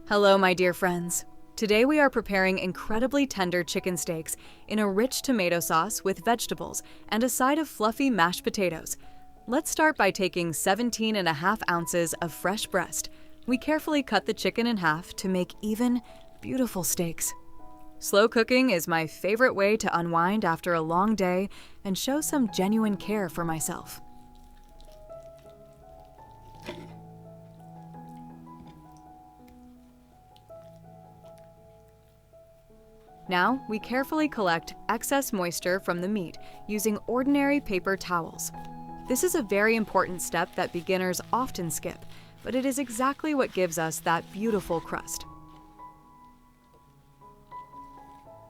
Hello, my dear friends. Today we are preparing incredibly tender chicken steaks in a rich tomato sauce with vegetables and a side of fluffy mashed potatoes. Let's start by taking 17.5 ounces of fresh breast. We carefully cut the chicken in half to make even, beautiful steaks. Slow cooking is my favorite way to unwind after a long day and show some genuine care for myself. Now, we carefully collect excess moisture from the meat using ordinary paper towels. This is a very important step that beginners often skip, but it is exactly what gives us that beautiful crust.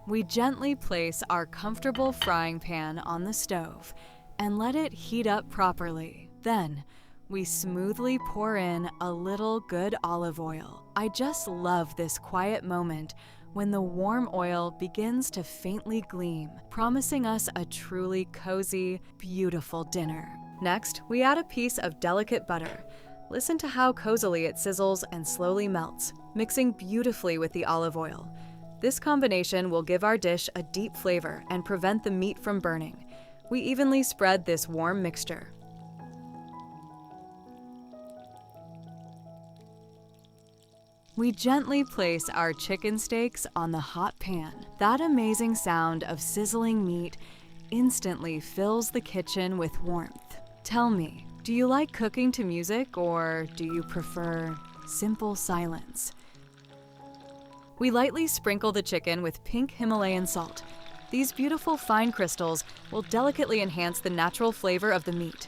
We gently place our comfortable frying pan on the stove and let it heat up properly. Then, we smoothly pour in a little good olive oil. I just love this quiet moment when the warm oil begins to faintly gleam, promising us a truly cozy, beautiful dinner. Next, we add a piece of delicate butter. Listen to how cozily it sizzles and slowly melts, mixing beautifully with the olive oil. This combination will give our dish a deep flavor and prevent the meat from burning. We evenly spread this warm mixture. We gently place our chicken steaks on the hot pan. That amazing sound of sizzling meat instantly fills the kitchen with warmth. Tell me, do you like cooking to music or do you prefer simple silence? We lightly sprinkle the chicken with pink Himalayan salt. These beautiful fine crystals will delicately enhance the natural flavor of the meat.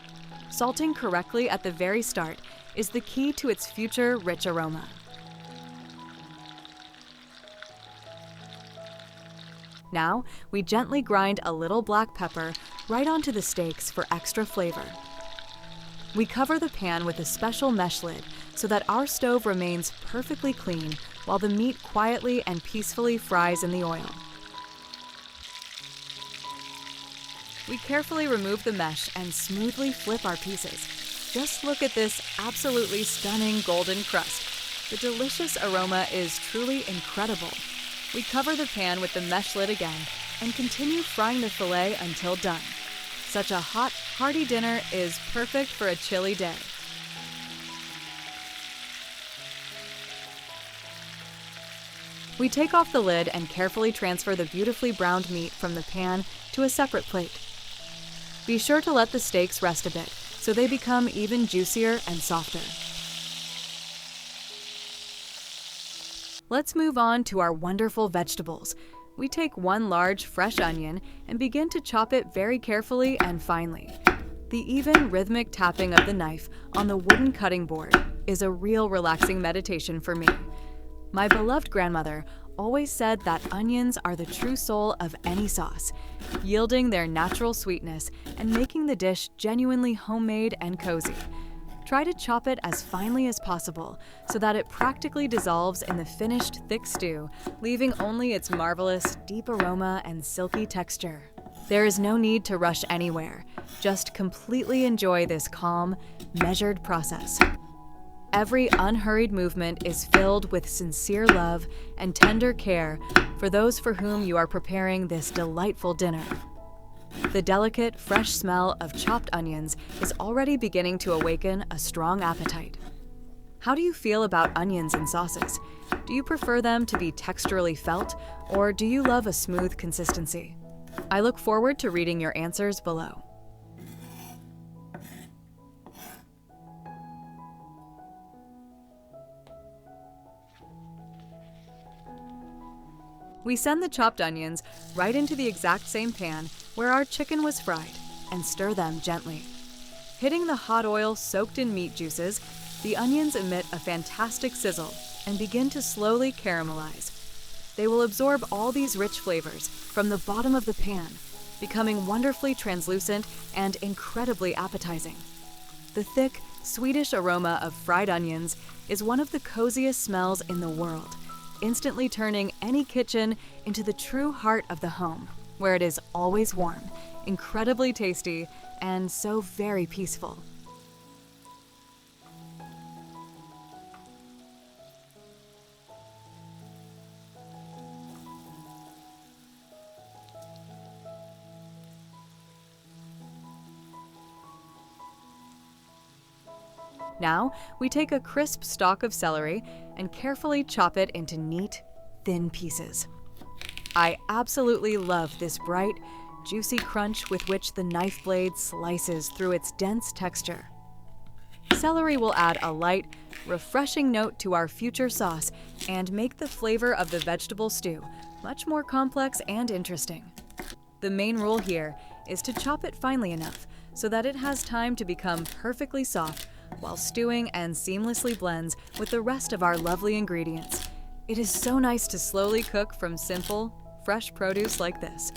Salting correctly at the very start is the key to its future rich aroma. Now, we gently grind a little black pepper right onto the steaks for extra flavor. We cover the pan with a special mesh lid so that our stove remains perfectly clean while the meat quietly and peacefully fries in the oil. We carefully remove the mesh and smoothly flip our pieces. Just look at this absolutely stunning golden crust. The delicious aroma is truly incredible. We cover the pan with the mesh lid again and continue frying the fillet until done. Such a hot, hearty dinner is perfect for a chilly day. We take off the lid and carefully transfer the beautifully browned meat from the pan to a separate plate. Be sure to let the steaks rest a bit so they become even juicier and softer. Let's move on to our wonderful vegetables. We take one large fresh onion and begin to chop it very carefully and finely. The even rhythmic tapping of the knife on the wooden cutting board is a real relaxing meditation for me. My beloved grandmother always said that onions are the true soul of any sauce, yielding their natural sweetness and making the dish genuinely homemade and cozy. Try to chop it as finely as possible so that it practically dissolves in the finished thick stew, leaving only its marvelous, deep aroma and silky texture. There is no need to rush anywhere. Just completely enjoy this calm, measured process. Every unhurried movement is filled with sincere love and tender care for those for whom you are preparing this delightful dinner. The delicate, fresh smell of chopped onions is already beginning to awaken a strong appetite. How do you feel about onions in sauces? Do you prefer them to be texturally felt, or do you love a smooth consistency? I look forward to reading your answers below. We send the chopped onions right into the exact same pan where our chicken was fried and stir them gently. Hitting the hot oil soaked in meat juices, the onions emit a fantastic sizzle and begin to slowly caramelize. They will absorb all these rich flavors from the bottom of the pan, becoming wonderfully translucent and incredibly appetizing. The thick, sweetish aroma of fried onions is one of the coziest smells in the world, instantly turning any kitchen into the true heart of the home, where it is always warm, incredibly tasty, and so very peaceful. Now, we take a crisp stalk of celery and carefully chop it into neat, thin pieces. I absolutely love this bright, juicy crunch with which the knife blade slices through its dense texture. Celery will add a light, refreshing note to our future sauce and make the flavor of the vegetable stew much more complex and interesting. The main rule here is to chop it finely enough so that it has time to become perfectly soft while stewing and seamlessly blends with the rest of our lovely ingredients. It is so nice to slowly cook from simple, fresh produce like this.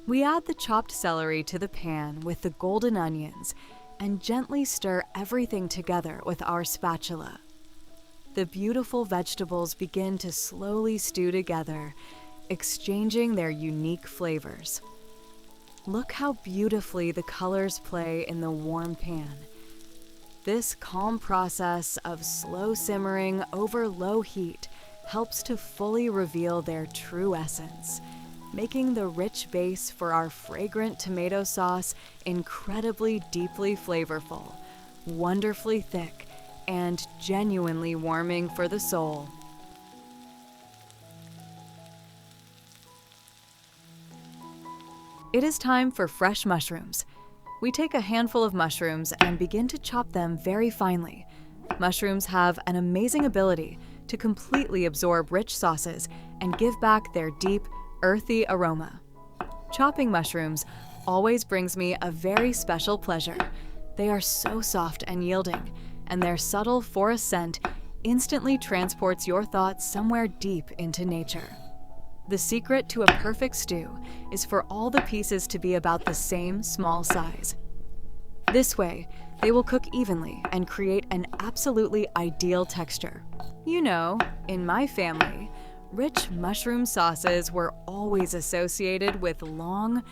We add the chopped celery to the pan with the golden onions and gently stir everything together with our spatula. The beautiful vegetables begin to slowly stew together, exchanging their unique flavors. Look how beautifully the colors play in the warm pan. This calm process of slow simmering over low heat helps to fully reveal their true essence, making the rich base for our fragrant tomato sauce incredibly deeply flavorful, wonderfully thick, and genuinely warming for the soul. It is time for fresh mushrooms. We take a handful of mushrooms and begin to chop them very finely. Mushrooms have an amazing ability to completely absorb rich sauces and give back their deep, earthy aroma. Chopping mushrooms always brings me a very special pleasure. They are so soft and yielding, and their subtle forest scent instantly transports your thoughts somewhere deep into nature. The secret to a perfect stew is for all the pieces to be about the same small size. This way, they will cook evenly and create an absolutely ideal texture. You know, in my family, rich mushroom sauces were always associated with long,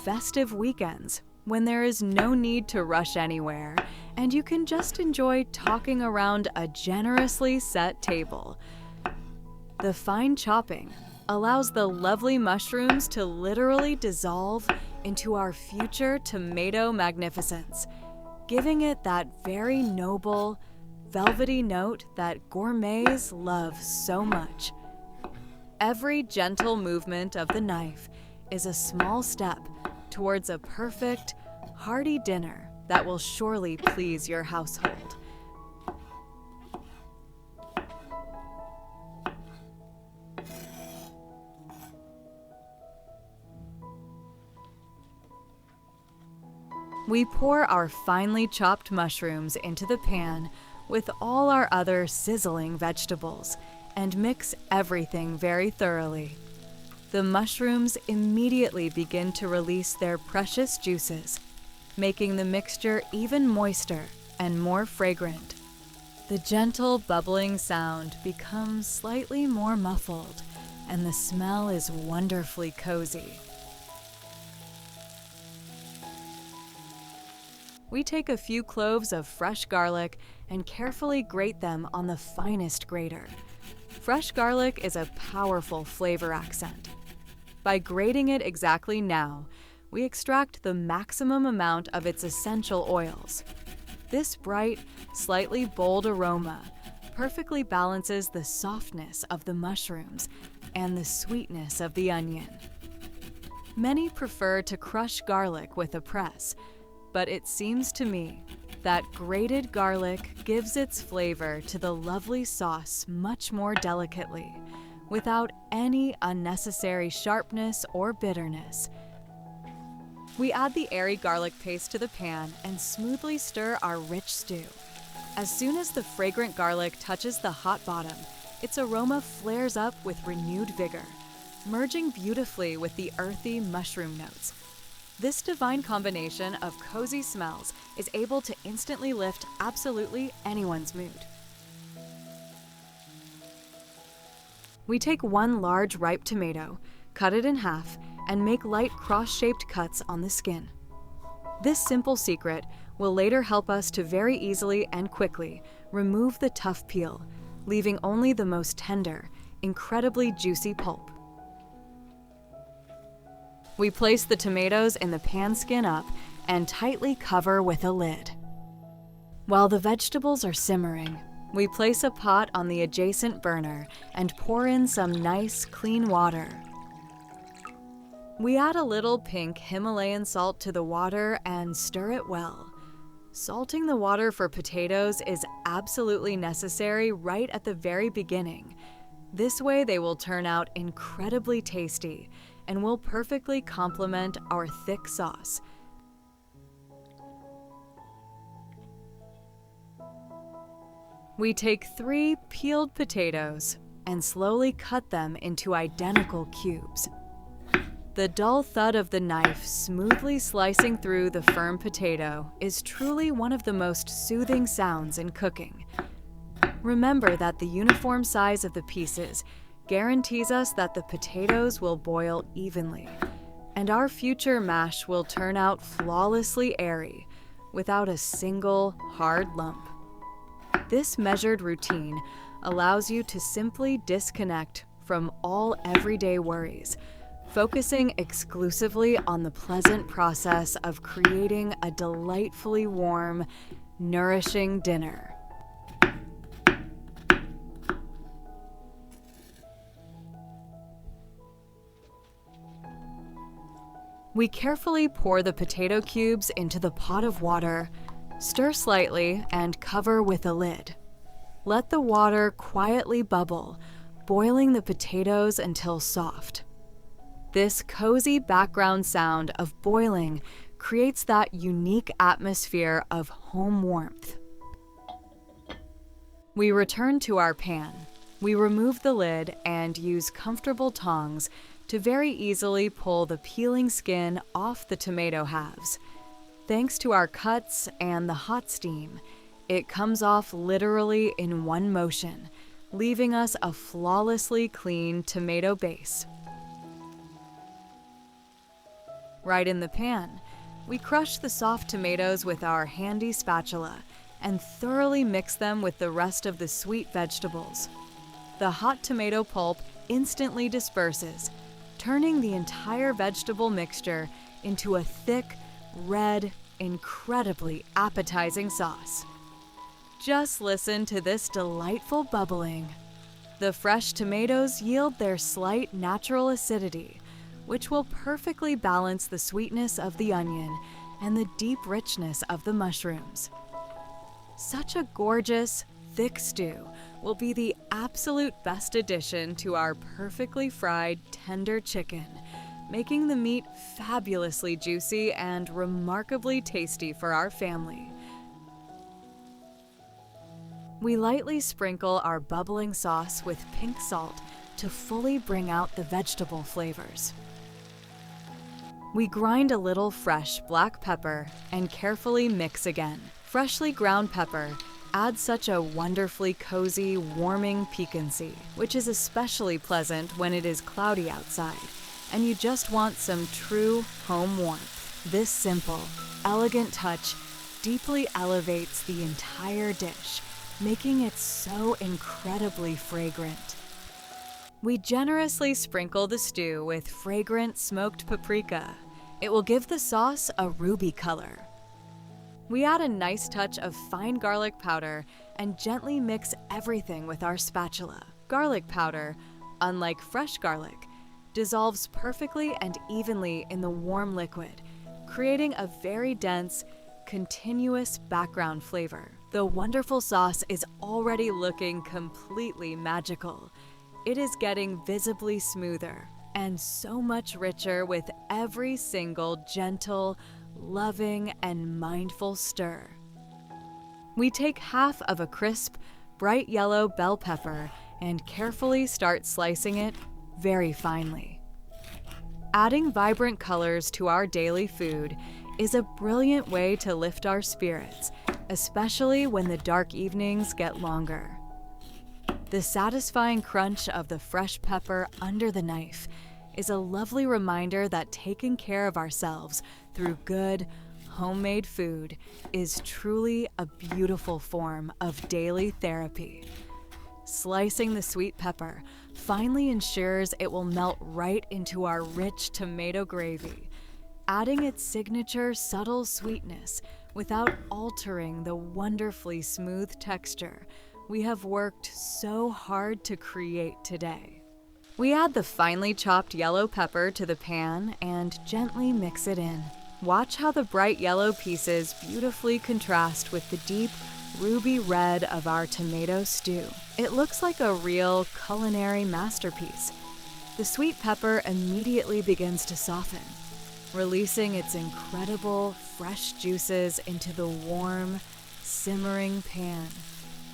festive weekends when there is no need to rush anywhere and you can just enjoy talking around a generously set table. The fine chopping allows the lovely mushrooms to literally dissolve into our future tomato magnificence, giving it that very noble, velvety note that gourmets love so much. Every gentle movement of the knife is a small step towards a perfect, hearty dinner that will surely please your household. We pour our finely chopped mushrooms into the pan with all our other sizzling vegetables and mix everything very thoroughly. The mushrooms immediately begin to release their precious juices, making the mixture even moister and more fragrant. The gentle bubbling sound becomes slightly more muffled, and the smell is wonderfully cozy. We take a few cloves of fresh garlic and carefully grate them on the finest grater. Fresh garlic is a powerful flavor accent. By grating it exactly now, we extract the maximum amount of its essential oils. This bright, slightly bold aroma perfectly balances the softness of the mushrooms and the sweetness of the onion. Many prefer to crush garlic with a press, but it seems to me that grated garlic gives its flavor to the lovely sauce much more delicately, without any unnecessary sharpness or bitterness. We add the airy garlic paste to the pan and smoothly stir our rich stew. As soon as the fragrant garlic touches the hot bottom, its aroma flares up with renewed vigor, merging beautifully with the earthy mushroom notes. This divine combination of cozy smells is able to instantly lift absolutely anyone's mood. We take one large ripe tomato, cut it in half, and make light cross-shaped cuts on the skin. This simple secret will later help us to very easily and quickly remove the tough peel, leaving only the most tender, incredibly juicy pulp. We place the tomatoes in the pan skin up and tightly cover with a lid. While the vegetables are simmering, we place a pot on the adjacent burner and pour in some nice, clean water. We add a little pink Himalayan salt to the water and stir it well. Salting the water for potatoes is absolutely necessary right at the very beginning. This way they will turn out incredibly tasty and will perfectly complement our thick sauce. We take 3 peeled potatoes and slowly cut them into identical cubes. The dull thud of the knife smoothly slicing through the firm potato is truly one of the most soothing sounds in cooking. Remember that the uniform size of the pieces guarantees us that the potatoes will boil evenly, and our future mash will turn out flawlessly airy, without a single hard lump. This measured routine allows you to simply disconnect from all everyday worries, focusing exclusively on the pleasant process of creating a delightfully warm, nourishing dinner. We carefully pour the potato cubes into the pot of water, stir slightly, and cover with a lid. Let the water quietly bubble, boiling the potatoes until soft. This cozy background sound of boiling creates that unique atmosphere of home warmth. We return to our pan. We remove the lid and use comfortable tongs to very easily pull the peeling skin off the tomato halves. Thanks to our cuts and the hot steam, it comes off literally in one motion, leaving us a flawlessly clean tomato base. Right in the pan, we crush the soft tomatoes with our handy spatula and thoroughly mix them with the rest of the sweet vegetables. The hot tomato pulp instantly disperses, turning the entire vegetable mixture into a thick, red, incredibly appetizing sauce. Just listen to this delightful bubbling. The fresh tomatoes yield their slight natural acidity, which will perfectly balance the sweetness of the onion and the deep richness of the mushrooms. Such a gorgeous, thick stew will be the absolute best addition to our perfectly fried, tender chicken, making the meat fabulously juicy and remarkably tasty for our family. We lightly sprinkle our bubbling sauce with pink salt to fully bring out the vegetable flavors. We grind a little fresh black pepper and carefully mix again. Freshly ground pepper adds such a wonderfully cozy, warming piquancy, which is especially pleasant when it is cloudy outside and you just want some true home warmth. This simple, elegant touch deeply elevates the entire dish, making it so incredibly fragrant. We generously sprinkle the stew with fragrant smoked paprika. It will give the sauce a ruby color. We add a nice touch of fine garlic powder and gently mix everything with our spatula. Garlic powder, unlike fresh garlic, dissolves perfectly and evenly in the warm liquid, creating a very dense, continuous background flavor. The wonderful sauce is already looking completely magical. It is getting visibly smoother and so much richer with every single gentle, loving, and mindful stir. We take half of a crisp, bright yellow bell pepper and carefully start slicing it very finely. Adding vibrant colors to our daily food is a brilliant way to lift our spirits, especially when the dark evenings get longer. The satisfying crunch of the fresh pepper under the knife is a lovely reminder that taking care of ourselves through good, homemade food is truly a beautiful form of daily therapy. Slicing the sweet pepper finally ensures it will melt right into our rich tomato gravy, adding its signature subtle sweetness without altering the wonderfully smooth texture we have worked so hard to create today. We add the finely chopped yellow pepper to the pan and gently mix it in. Watch how the bright yellow pieces beautifully contrast with the deep ruby red of our tomato stew. It looks like a real culinary masterpiece. The sweet pepper immediately begins to soften, releasing its incredible fresh juices into the warm, simmering pan,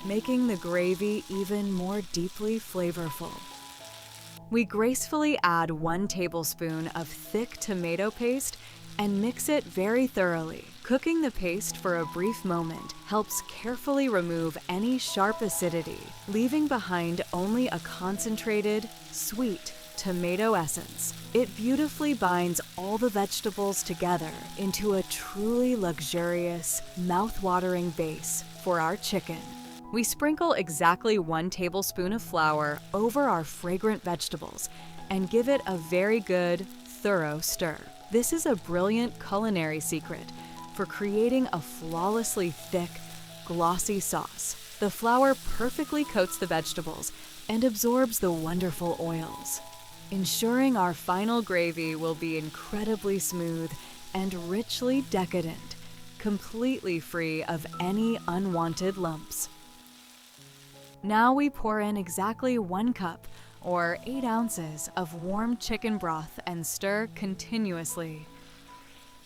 making the gravy even more deeply flavorful. We gracefully add 1 tablespoon of thick tomato paste and mix it very thoroughly. Cooking the paste for a brief moment helps carefully remove any sharp acidity, leaving behind only a concentrated, sweet tomato essence. It beautifully binds all the vegetables together into a truly luxurious, mouth-watering base for our chicken. We sprinkle exactly 1 tablespoon of flour over our fragrant vegetables and give it a very good, thorough stir. This is a brilliant culinary secret for creating a flawlessly thick, glossy sauce. The flour perfectly coats the vegetables and absorbs the wonderful oils, ensuring our final gravy will be incredibly smooth and richly decadent, completely free of any unwanted lumps. Now we pour in exactly 1 cup, or 8 ounces, of warm chicken broth and stir continuously.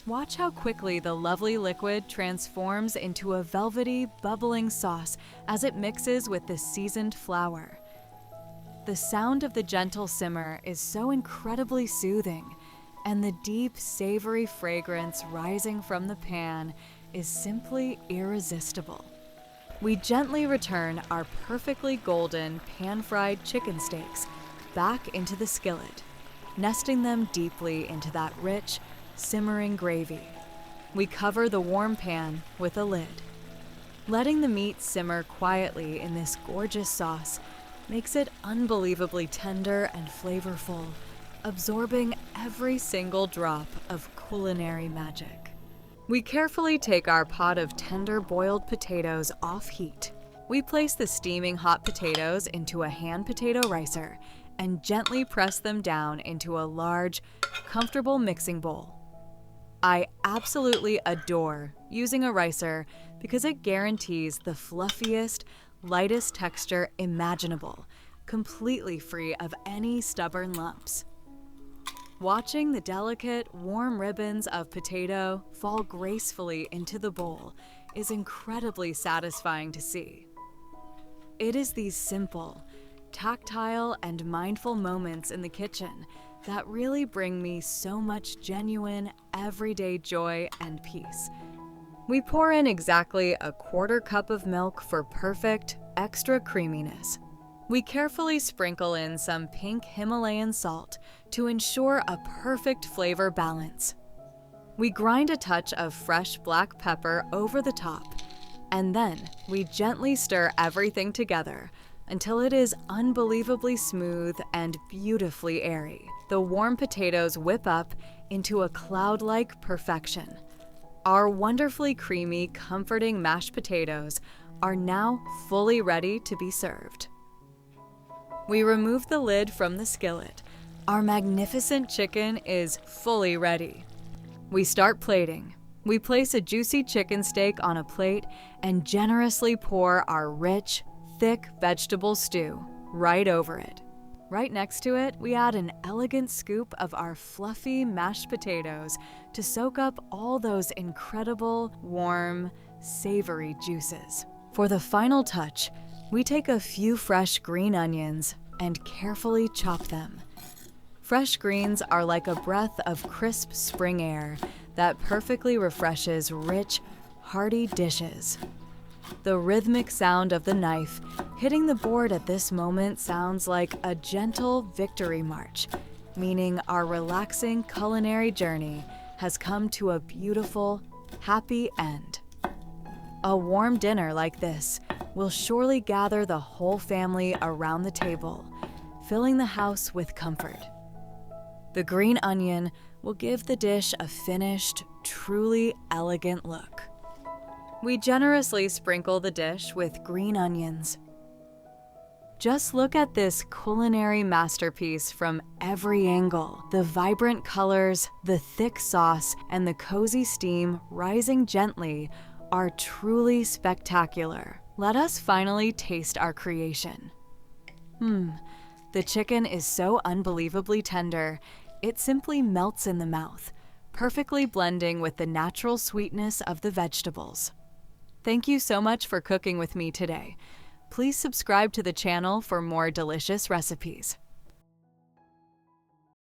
Watch how quickly the lovely liquid transforms into a velvety, bubbling sauce as it mixes with the seasoned flour. The sound of the gentle simmer is so incredibly soothing, and the deep, savory fragrance rising from the pan is simply irresistible. We gently return our perfectly golden pan-fried chicken steaks back into the skillet, nesting them deeply into that rich, simmering gravy. We cover the warm pan with a lid. Letting the meat simmer quietly in this gorgeous sauce makes it unbelievably tender and flavorful, absorbing every single drop of culinary magic. We carefully take our pot of tender boiled potatoes off heat. We place the steaming hot potatoes into a hand potato ricer and gently press them down into a large, comfortable mixing bowl. I absolutely adore using a ricer because it guarantees the fluffiest, lightest texture imaginable, completely free of any stubborn lumps. Watching the delicate, warm ribbons of potato fall gracefully into the bowl is incredibly satisfying to see. It is these simple, tactile, and mindful moments in the kitchen that really bring me so much genuine, everyday joy and peace. We pour in exactly a 1/4 cup of milk for perfect, extra creaminess. We carefully sprinkle in some pink Himalayan salt to ensure a perfect flavor balance. We grind a touch of fresh black pepper over the top, and then we gently stir everything together until it is unbelievably smooth and beautifully airy. The warm potatoes whip up into a cloud-like perfection. Our wonderfully creamy, comforting mashed potatoes are now fully ready to be served. We remove the lid from the skillet. Our magnificent chicken is fully ready. We start plating. We place a juicy chicken steak on a plate and generously pour our rich, thick vegetable stew right over it. Right next to it, we add an elegant scoop of our fluffy mashed potatoes to soak up all those incredible, warm, savory juices. For the final touch, we take a few fresh green onions and carefully chop them. Fresh greens are like a breath of crisp spring air that perfectly refreshes rich, hearty dishes. The rhythmic sound of the knife hitting the board at this moment sounds like a gentle victory march, meaning our relaxing culinary journey has come to a beautiful, Happy end. A warm dinner like this will surely gather the whole family around the table, filling the house with comfort. The green onion will give the dish a finished, truly elegant look. We generously sprinkle the dish with green onions. Just look at this culinary masterpiece from every angle. The vibrant colors, the thick sauce, and the cozy steam rising gently are truly spectacular. Let us finally taste our creation. The chicken is so unbelievably tender, it simply melts in the mouth, perfectly blending with the natural sweetness of the vegetables. Thank you so much for cooking with me today. Please subscribe to the channel for more delicious recipes.